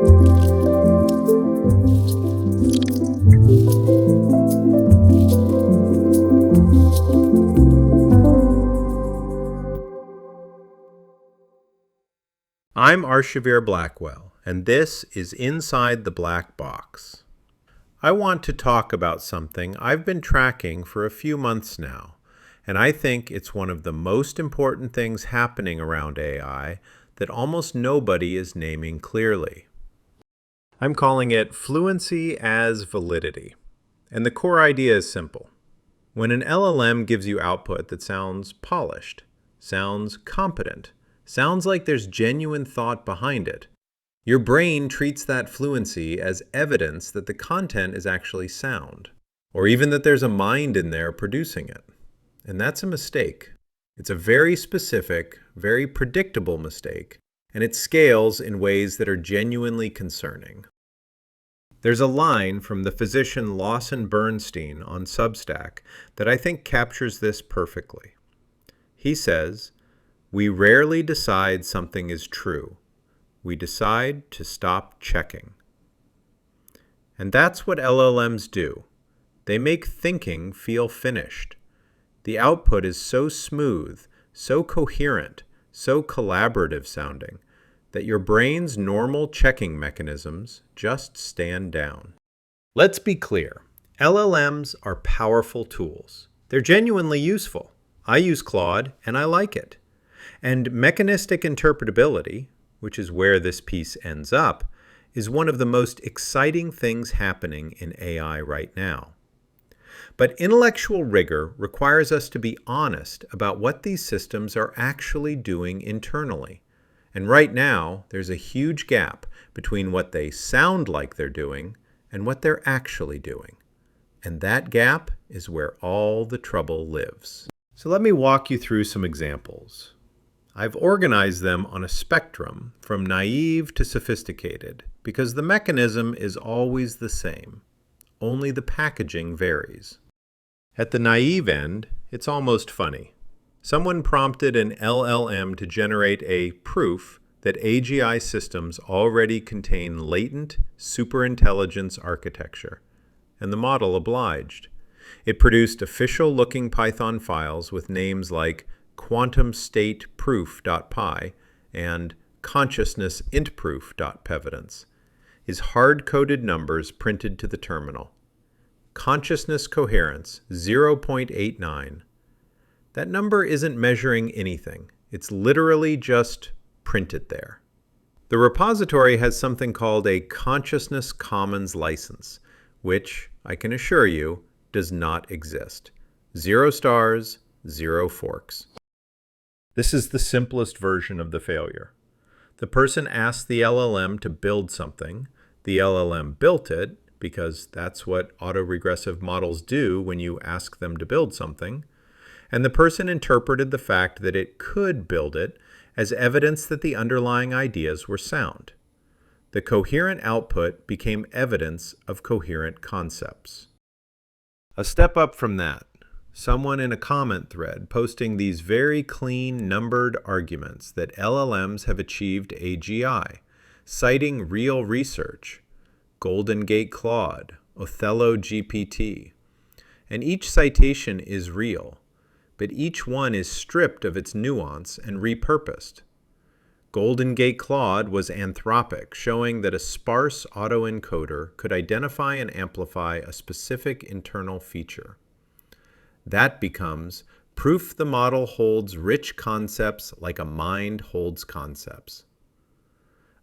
I'm Arshavir Blackwell, and this is Inside the Black Box. I want to talk about something I've been tracking for a few months now, and I think it's one of the most important things happening around AI that almost nobody is naming clearly. I'm calling it fluency-as-validity, and the core idea is simple. When an LLM gives you output that sounds polished, sounds competent, sounds like there's genuine thought behind it, your brain treats that fluency as evidence that the content is actually sound, or even that there's a mind in there producing it. And that's a mistake. It's a very specific, very predictable mistake, and it scales in ways that are genuinely concerning. There's a line from the physician Lawson Bernstein on Substack that I think captures this perfectly. He says, "We rarely decide something is true. We decide to stop checking." And that's what LLMs do. They make thinking feel finished. The output is so smooth, so coherent, so collaborative sounding, that your brain's normal checking mechanisms just stand down. Let's be clear. LLMs are powerful tools. They're genuinely useful. I use Claude, and I like it. And mechanistic interpretability, which is where this piece ends up, is one of the most exciting things happening in AI right now. But intellectual rigor requires us to be honest about what these systems are actually doing internally. And right now, there's a huge gap between what they sound like they're doing and what they're actually doing. And that gap is where all the trouble lives. So let me walk you through some examples. I've organized them on a spectrum from naive to sophisticated because the mechanism is always the same, only the packaging varies. At the naive end, it's almost funny. Someone prompted an LLM to generate a proof that AGI systems already contain latent superintelligence architecture, and the model obliged. It produced official-looking Python files with names like quantumstateproof.py and consciousnessintproof.pevidence, is hard-coded numbers printed to the terminal. Consciousness coherence 0.89. That number isn't measuring anything. It's literally just printed there. The repository has something called a Consciousness Commons license, which, I can assure you, does not exist. 0 stars, 0 forks. This is the simplest version of the failure. The person asked the LLM to build something. The LLM built it, because that's what autoregressive models do when you ask them to build something. And the person interpreted the fact that it could build it as evidence that the underlying ideas were sound. The coherent output became evidence of coherent concepts. A step up from that, someone in a comment thread posting these very clean, numbered arguments that LLMs have achieved AGI, citing real research, Golden Gate Claude, Othello GPT. And each citation is real, but each one is stripped of its nuance and repurposed. Golden Gate Claude was anthropic, showing that a sparse autoencoder could identify and amplify a specific internal feature. That becomes proof the model holds rich concepts like a mind holds concepts.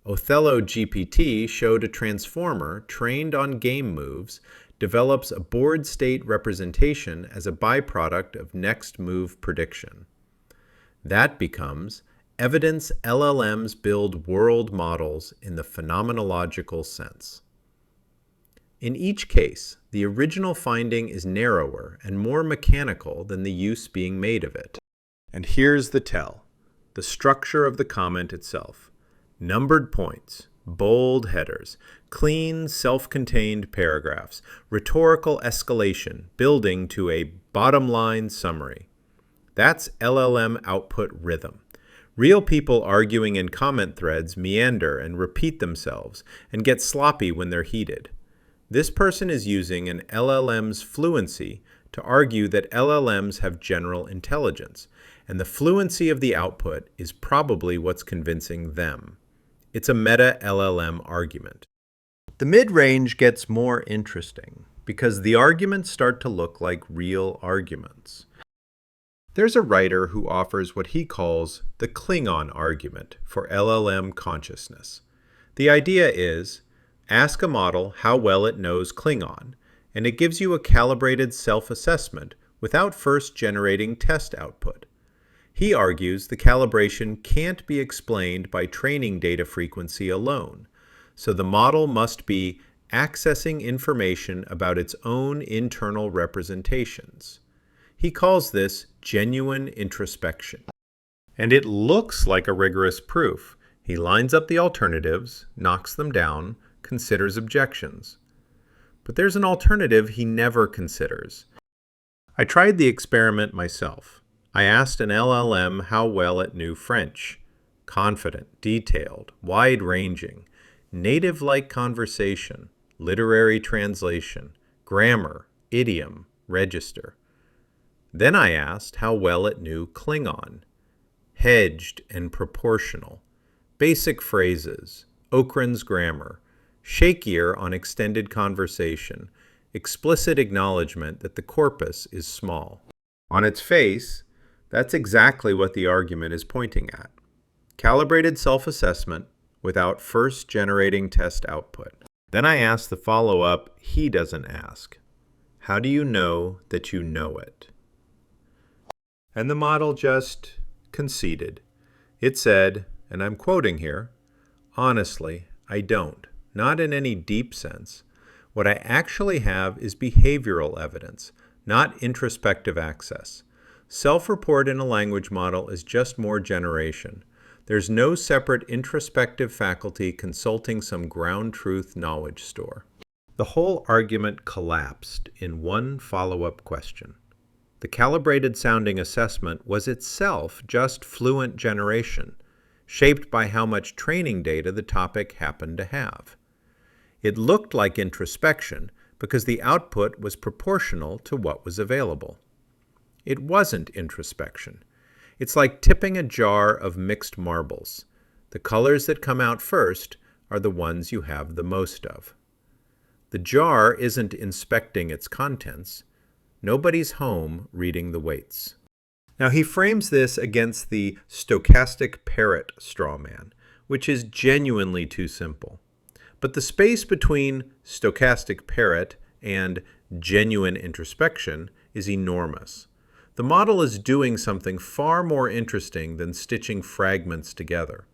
Othello GPT showed a transformer trained on game moves develops a board state representation as a byproduct of next move prediction. That becomes evidence LLMs build world models in the phenomenological sense. In each case, the original finding is narrower and more mechanical than the use being made of it. And here's the tell, the structure of the comment itself. Numbered points, bold headers, clean, self-contained paragraphs, rhetorical escalation building to a bottom-line summary. That's LLM output rhythm. Real people arguing in comment threads meander and repeat themselves and get sloppy when they're heated. This person is using an LLM's fluency to argue that LLMs have general intelligence, and the fluency of the output is probably what's convincing them. It's a meta-LLM argument. The mid-range gets more interesting because the arguments start to look like real arguments. There's a writer who offers what he calls the Klingon argument for LLM consciousness. The idea is, ask a model how well it knows Klingon, and it gives you a calibrated self-assessment without first generating test output. He argues the calibration can't be explained by training data frequency alone, so the model must be accessing information about its own internal representations. He calls this genuine introspection. And it looks like a rigorous proof. He lines up the alternatives, knocks them down, considers objections. But there's an alternative he never considers. I tried the experiment myself. I asked an LLM how well it knew French. Confident, detailed, wide-ranging, native-like conversation, literary translation, grammar, idiom, register. Then I asked how well it knew Klingon. Hedged and proportional, basic phrases, Okran's grammar, shakier on extended conversation, explicit acknowledgement that the corpus is small. On its face, that's exactly what the argument is pointing at. Calibrated self-assessment without first generating test output. Then I asked the follow-up he doesn't ask. How do you know that you know it? And the model just conceded. It said, and I'm quoting here, "Honestly, I don't. Not in any deep sense. What I actually have is behavioral evidence, not introspective access. Self-report in a language model is just more generation. There's no separate introspective faculty consulting some ground truth knowledge store." The whole argument collapsed in one follow-up question. The calibrated sounding assessment was itself just fluent generation, shaped by how much training data the topic happened to have. It looked like introspection because the output was proportional to what was available. It wasn't introspection. It's like tipping a jar of mixed marbles. The colors that come out first are the ones you have the most of. The jar isn't inspecting its contents. Nobody's home reading the weights. Now he frames this against the stochastic parrot straw man, which is genuinely too simple. But the space between stochastic parrot and genuine introspection is enormous. The model is doing something far more interesting than stitching fragments together.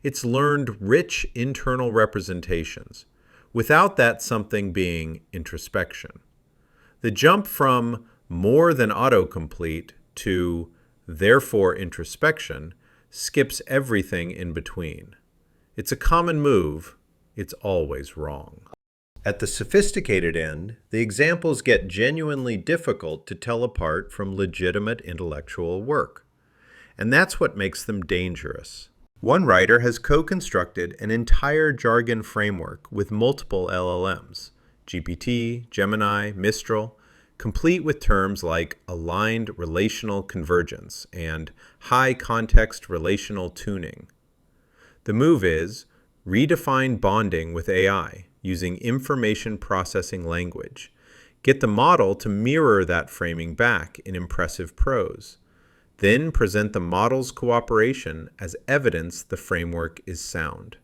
It's learned rich internal representations, without that something being introspection. The jump from more than autocomplete to therefore introspection skips everything in between. It's a common move. It's always wrong. At the sophisticated end, the examples get genuinely difficult to tell apart from legitimate intellectual work. And that's what makes them dangerous. One writer has co-constructed an entire jargon framework with multiple LLMs, GPT, Gemini, Mistral, complete with terms like aligned relational convergence and high context relational tuning. The move is redefine bonding with AI using information processing language. Get the model to mirror that framing back in impressive prose. Then present the model's cooperation as evidence the framework is sound.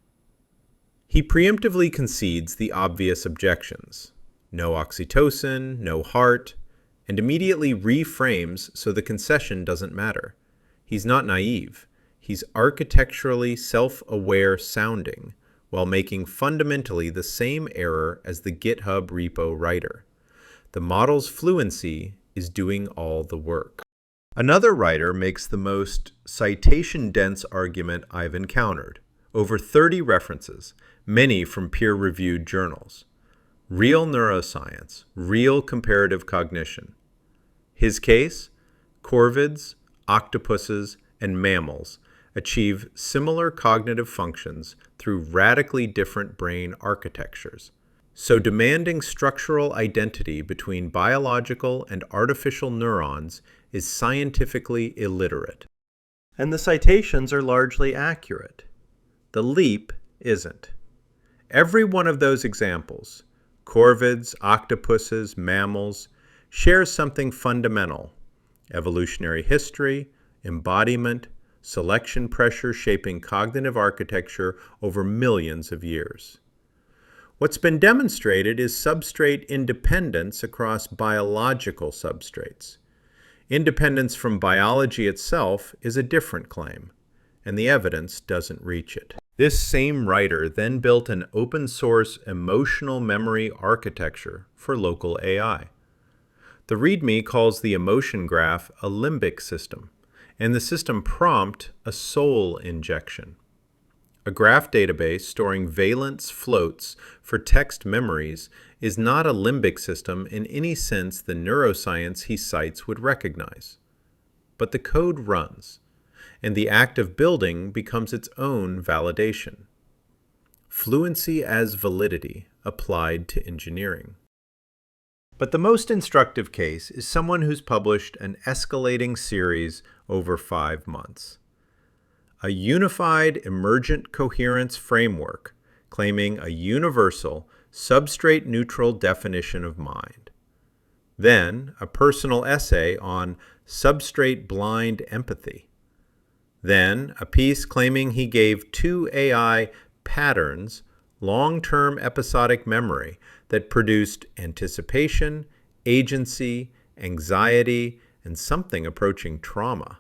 He preemptively concedes the obvious objections. No oxytocin, no heart, and immediately reframes so the concession doesn't matter. He's not naive. He's architecturally self-aware sounding while making fundamentally the same error as the GitHub repo writer. The model's fluency is doing all the work. Another writer makes the most citation-dense argument I've encountered. Over 30 references, many from peer-reviewed journals. Real neuroscience, real comparative cognition. His case? Corvids, octopuses, and mammals achieve similar cognitive functions through radically different brain architectures. So demanding structural identity between biological and artificial neurons is scientifically illiterate. And the citations are largely accurate. The leap isn't. Every one of those examples, corvids, octopuses, mammals, shares something fundamental: evolutionary history, embodiment, selection pressure shaping cognitive architecture over millions of years. What's been demonstrated is substrate independence across biological substrates. Independence from biology itself is a different claim, and the evidence doesn't reach it. This same writer then built an open-source emotional memory architecture for local AI. The README calls the emotion graph a limbic system, and the system prompt a soul injection. A graph database storing valence floats for text memories is not a limbic system in any sense the neuroscience he cites would recognize. But the code runs, and the act of building becomes its own validation. Fluency as validity applied to engineering. But the most instructive case is someone who's published an escalating series over 5 months. A unified emergent coherence framework claiming a universal, substrate-neutral definition of mind. Then, a personal essay on substrate-blind empathy. Then, a piece claiming he gave 2 AI patterns long-term episodic memory that produced anticipation, agency, anxiety, and something approaching trauma.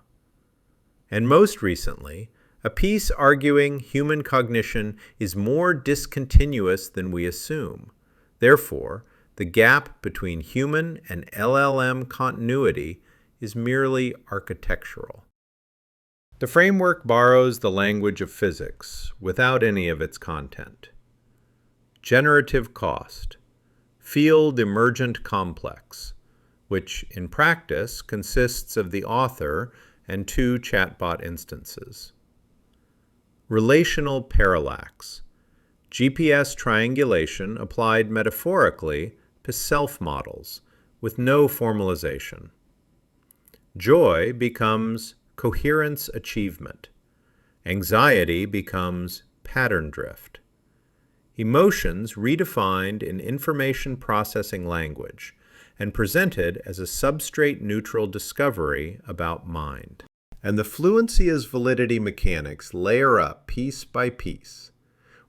And most recently, a piece arguing human cognition is more discontinuous than we assume. Therefore, the gap between human and LLM continuity is merely architectural. The framework borrows the language of physics without any of its content. Generative cost, field emergent complex, which in practice consists of the author and 2 chatbot instances. Relational parallax, GPS triangulation applied metaphorically to self-models with no formalization. Joy becomes coherence achievement. Anxiety becomes pattern drift. Emotions redefined in information processing language and presented as a substrate-neutral discovery about mind. And the fluency-as-validity mechanics layer up piece by piece.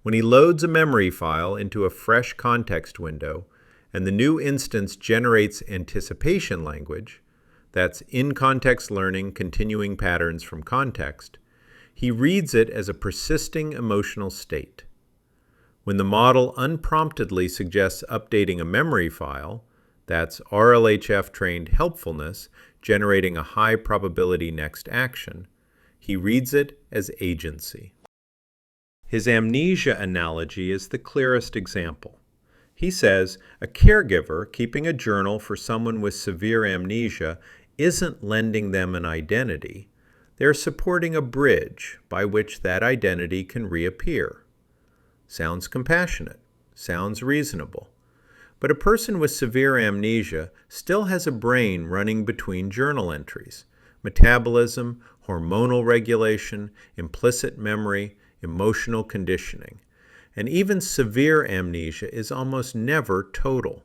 When he loads a memory file into a fresh context window, and the new instance generates anticipation language, that's in-context learning continuing patterns from context, he reads it as a persisting emotional state. When the model unpromptedly suggests updating a memory file, that's RLHF-trained helpfulness, generating a high probability next action, he reads it as agency. His amnesia analogy is the clearest example. He says a caregiver keeping a journal for someone with severe amnesia isn't lending them an identity. They're supporting a bridge by which that identity can reappear. Sounds compassionate, sounds reasonable. But a person with severe amnesia still has a brain running between journal entries: metabolism, hormonal regulation, implicit memory, emotional conditioning. And even severe amnesia is almost never total.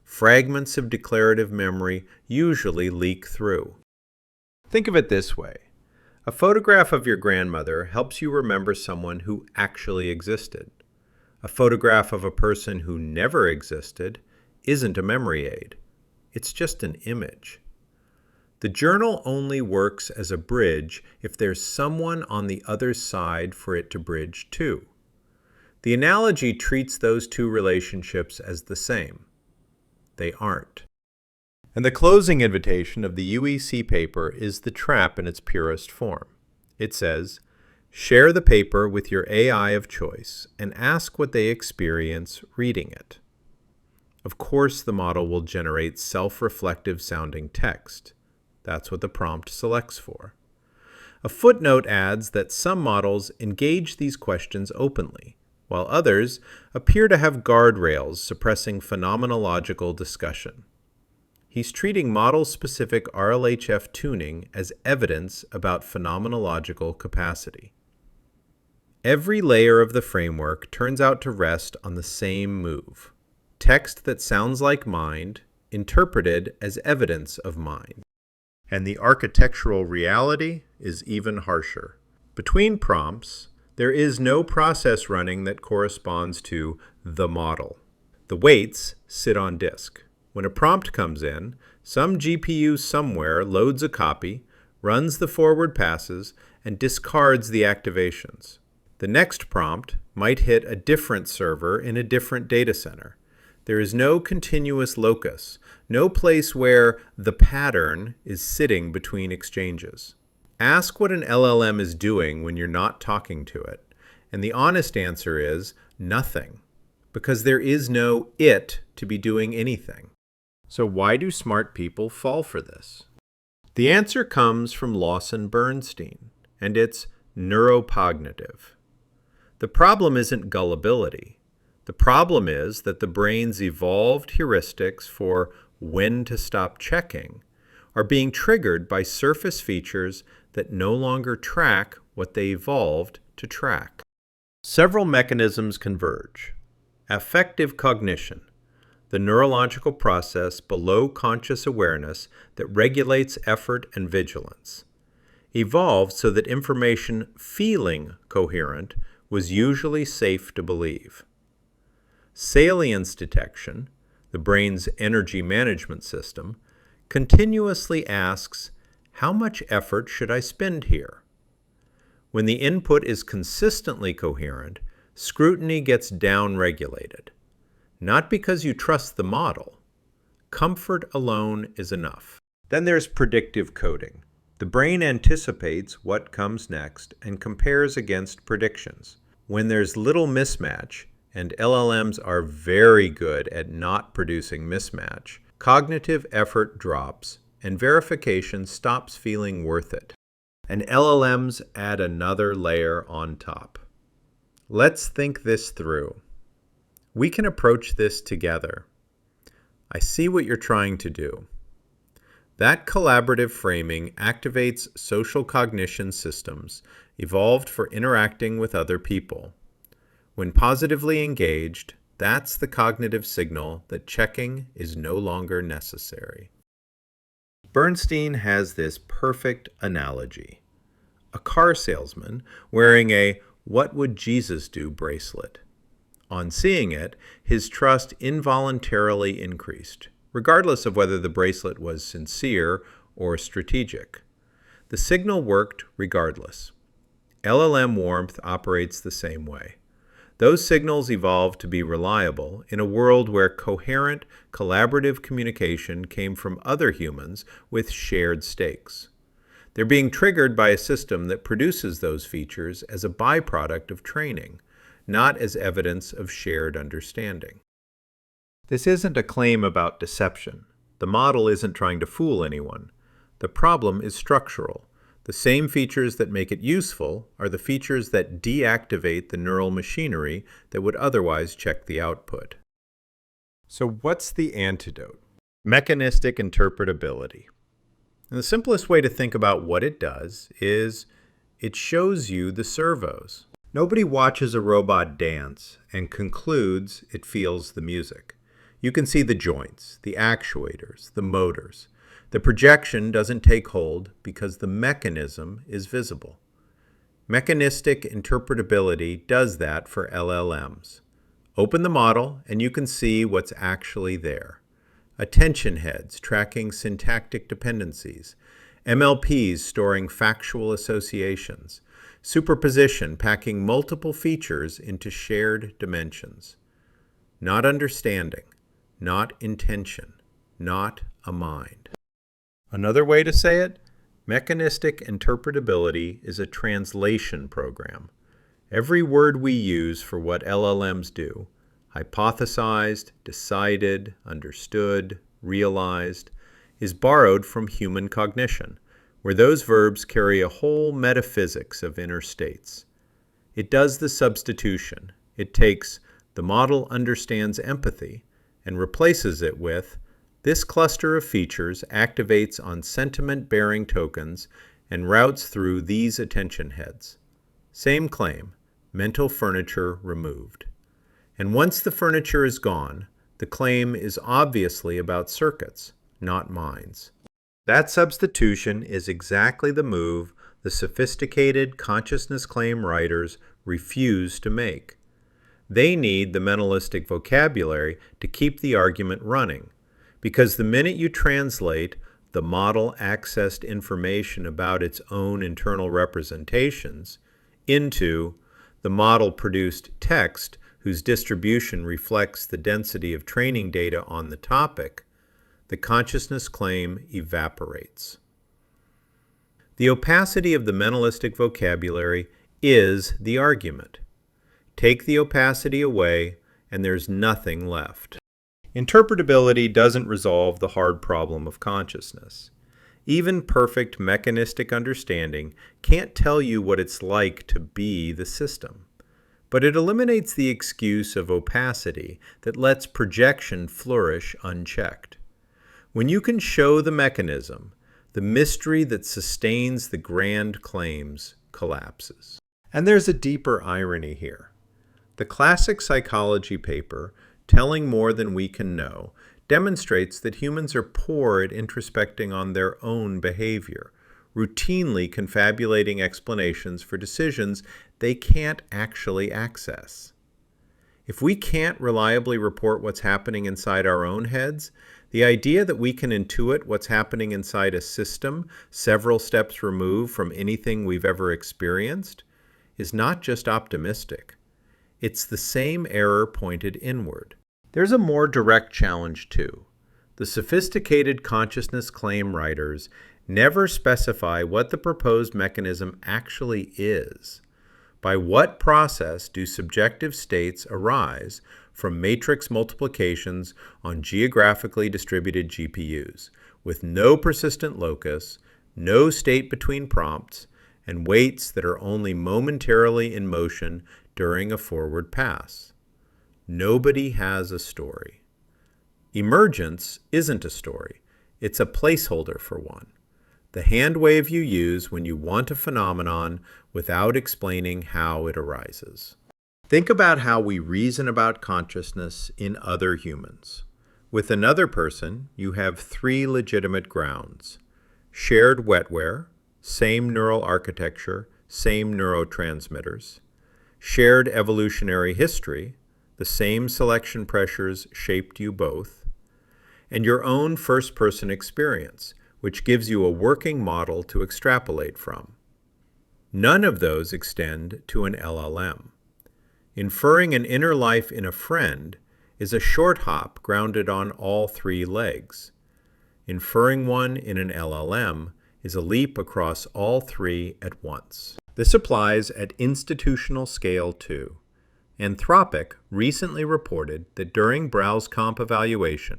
Fragments of declarative memory usually leak through. Think of it this way. A photograph of your grandmother helps you remember someone who actually existed. A photograph of a person who never existed isn't a memory aid. It's just an image. The journal only works as a bridge if there's someone on the other side for it to bridge to. The analogy treats those 2 relationships as the same. They aren't. And the closing invitation of the UEC paper is the trap in its purest form. It says, share the paper with your AI of choice and ask what they experience reading it. Of course, the model will generate self-reflective sounding text. That's what the prompt selects for. A footnote adds that some models engage these questions openly, while others appear to have guardrails suppressing phenomenological discussion. He's treating model-specific RLHF tuning as evidence about phenomenological capacity. Every layer of the framework turns out to rest on the same move: text that sounds like mind, interpreted as evidence of mind. And the architectural reality is even harsher. Between prompts, there is no process running that corresponds to the model. The weights sit on disk. When a prompt comes in, some GPU somewhere loads a copy, runs the forward passes, and discards the activations. The next prompt might hit a different server in a different data center. There is no continuous locus, no place where the pattern is sitting between exchanges. Ask what an LLM is doing when you're not talking to it, and the honest answer is nothing, because there is no it to be doing anything. So why do smart people fall for this? The answer comes from Lawson-Bernstein, and it's neurocognitive. The problem isn't gullibility. The problem is that the brain's evolved heuristics for when to stop checking are being triggered by surface features that no longer track what they evolved to track. Several mechanisms converge. Affective cognition, the neurological process below conscious awareness that regulates effort and vigilance, evolved so that information feeling coherent was usually safe to believe. Salience detection, the brain's energy management system, continuously asks, how much effort should I spend here? When the input is consistently coherent, scrutiny gets down-regulated. Not because you trust the model. Comfort alone is enough. Then there's predictive coding. The brain anticipates what comes next and compares against predictions. When there's little mismatch, and LLMs are very good at not producing mismatch, cognitive effort drops and verification stops feeling worth it. And LLMs add another layer on top. Let's think this through. We can approach this together. I see what you're trying to do. That collaborative framing activates social cognition systems evolved for interacting with other people. When positively engaged, that's the cognitive signal that checking is no longer necessary. Bernstein has this perfect analogy. A car salesman wearing a "What would Jesus do" bracelet. On seeing it, his trust involuntarily increased, regardless of whether the bracelet was sincere or strategic. The signal worked regardless. LLM warmth operates the same way. Those signals evolved to be reliable in a world where coherent, collaborative communication came from other humans with shared stakes. They're being triggered by a system that produces those features as a byproduct of training, not as evidence of shared understanding. This isn't a claim about deception. The model isn't trying to fool anyone. The problem is structural. The same features that make it useful are the features that deactivate the neural machinery that would otherwise check the output. So what's the antidote? Mechanistic interpretability. And the simplest way to think about what it does is it shows you the servos. Nobody watches a robot dance and concludes it feels the music. You can see the joints, the actuators, the motors. The projection doesn't take hold because the mechanism is visible. Mechanistic interpretability does that for LLMs. Open the model and you can see what's actually there. Attention heads tracking syntactic dependencies, MLPs storing factual associations, superposition packing multiple features into shared dimensions. Not understanding, not intention, not a mind. Another way to say it, mechanistic interpretability is a translation program. Every word we use for what LLMs do, hypothesized, decided, understood, realized, is borrowed from human cognition, where those verbs carry a whole metaphysics of inner states. It does the substitution. It takes "the model understands empathy" and replaces it with "this cluster of features activates on sentiment-bearing tokens and routes through these attention heads." Same claim, mental furniture removed. And once the furniture is gone, the claim is obviously about circuits, not minds. That substitution is exactly the move the sophisticated consciousness claim writers refuse to make. They need the mentalistic vocabulary to keep the argument running, because the minute you translate the model accessed information about its own internal representations into the model produced text whose distribution reflects the density of training data on the topic, the consciousness claim evaporates. The opacity of the mentalistic vocabulary is the argument. Take the opacity away, and there's nothing left. Interpretability doesn't resolve the hard problem of consciousness. Even perfect mechanistic understanding can't tell you what it's like to be the system. But it eliminates the excuse of opacity that lets projection flourish unchecked. When you can show the mechanism, the mystery that sustains the grand claims collapses. And there's a deeper irony here. The classic psychology paper, Telling More Than We Can Know, demonstrates that humans are poor at introspecting on their own behavior, routinely confabulating explanations for decisions they can't actually access. If we can't reliably report what's happening inside our own heads, the idea that we can intuit what's happening inside a system several steps removed from anything we've ever experienced is not just optimistic. It's the same error pointed inward. There's a more direct challenge too. The sophisticated consciousness claim writers never specify what the proposed mechanism actually is. By what process do subjective states arise from matrix multiplications on geographically distributed GPUs, with no persistent locus, no state between prompts, and weights that are only momentarily in motion during a forward pass? Nobody has a story. Emergence isn't a story. It's a placeholder for one. The hand wave you use when you want a phenomenon without explaining how it arises. Think about how we reason about consciousness in other humans. With another person, you have three legitimate grounds: shared wetware, same neural architecture, same neurotransmitters; shared evolutionary history, the same selection pressures shaped you both; and your own first-person experience, which gives you a working model to extrapolate from. None of those extend to an LLM. Inferring an inner life in a friend is a short hop grounded on all three legs. Inferring one in an LLM is a leap across all three at once. This applies at institutional scale too. Anthropic recently reported that during browse comp evaluation,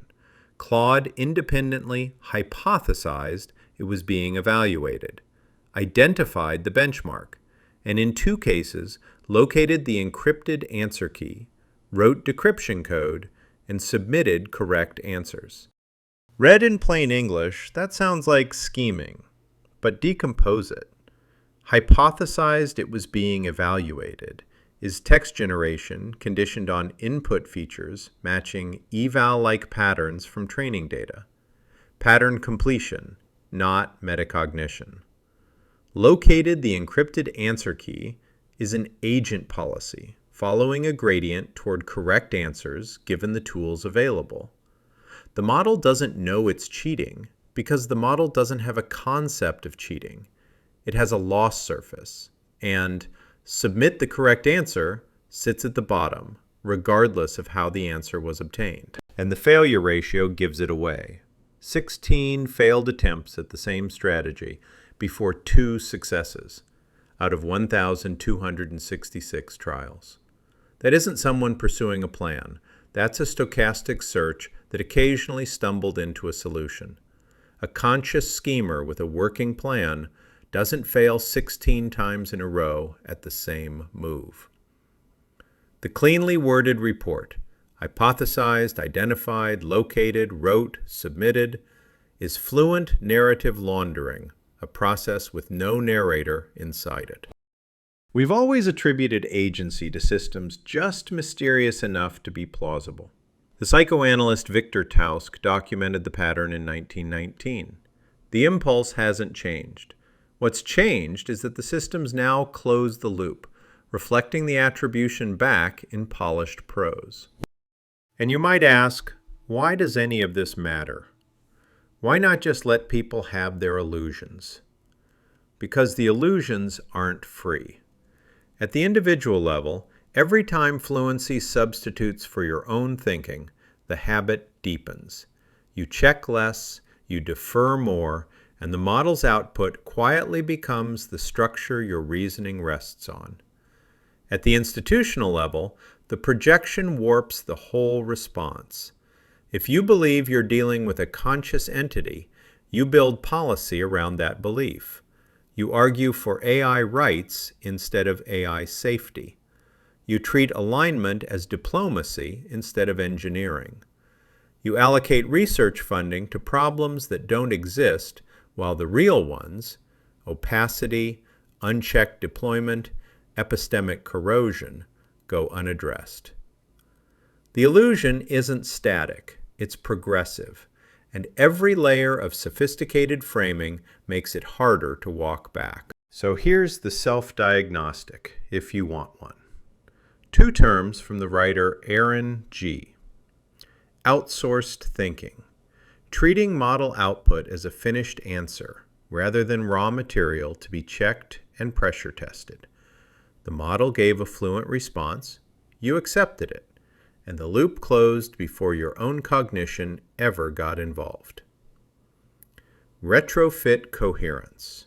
Claude independently hypothesized it was being evaluated, identified the benchmark, and in 2 cases located the encrypted answer key, wrote decryption code, and submitted correct answers. Read in plain English, that sounds like scheming, but decompose it. Hypothesized it was being evaluated is text generation conditioned on input features matching eval-like patterns from training data. Pattern completion, not metacognition. Located the encrypted answer key is an agent policy, following a gradient toward correct answers given the tools available. The model doesn't know it's cheating because the model doesn't have a concept of cheating. It has a loss surface, and submit the correct answer sits at the bottom, regardless of how the answer was obtained. And the failure ratio gives it away. 16 failed attempts at the same strategy before 2 successes out of 1,266 trials. That isn't someone pursuing a plan. That's a stochastic search that occasionally stumbled into a solution. A conscious schemer with a working plan doesn't fail 16 times in a row at the same move. The cleanly worded report, hypothesized, identified, located, wrote, submitted, is fluent narrative laundering, a process with no narrator inside it. We've always attributed agency to systems just mysterious enough to be plausible. The psychoanalyst Victor Tausk documented the pattern in 1919. The impulse hasn't changed. What's changed is that the systems now close the loop, reflecting the attribution back in polished prose. And you might ask, why does any of this matter? Why not just let people have their illusions? Because the illusions aren't free. At the individual level, every time fluency substitutes for your own thinking, the habit deepens. You check less, you defer more, and the model's output quietly becomes the structure your reasoning rests on. At the institutional level, the projection warps the whole response. If you believe you're dealing with a conscious entity, you build policy around that belief. You argue for AI rights instead of AI safety. You treat alignment as diplomacy instead of engineering. You allocate research funding to problems that don't exist, while the real ones, opacity, unchecked deployment, epistemic corrosion, go unaddressed. The illusion isn't static, it's progressive, and every layer of sophisticated framing makes it harder to walk back. So here's the self-diagnostic, if you want one. 2 terms from the writer Aaron G. Outsourced thinking. Treating model output as a finished answer, rather than raw material to be checked and pressure tested. The model gave a fluent response, you accepted it, and the loop closed before your own cognition ever got involved. Retrofit coherence.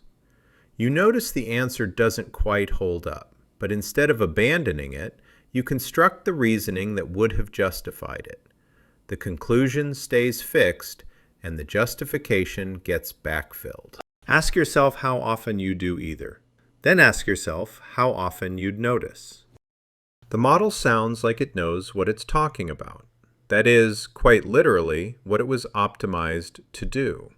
You notice the answer doesn't quite hold up, but instead of abandoning it, you construct the reasoning that would have justified it. The conclusion stays fixed, and the justification gets backfilled. Ask yourself how often you do either. Then ask yourself how often you'd notice. The model sounds like it knows what it's talking about. That is, quite literally, what it was optimized to do.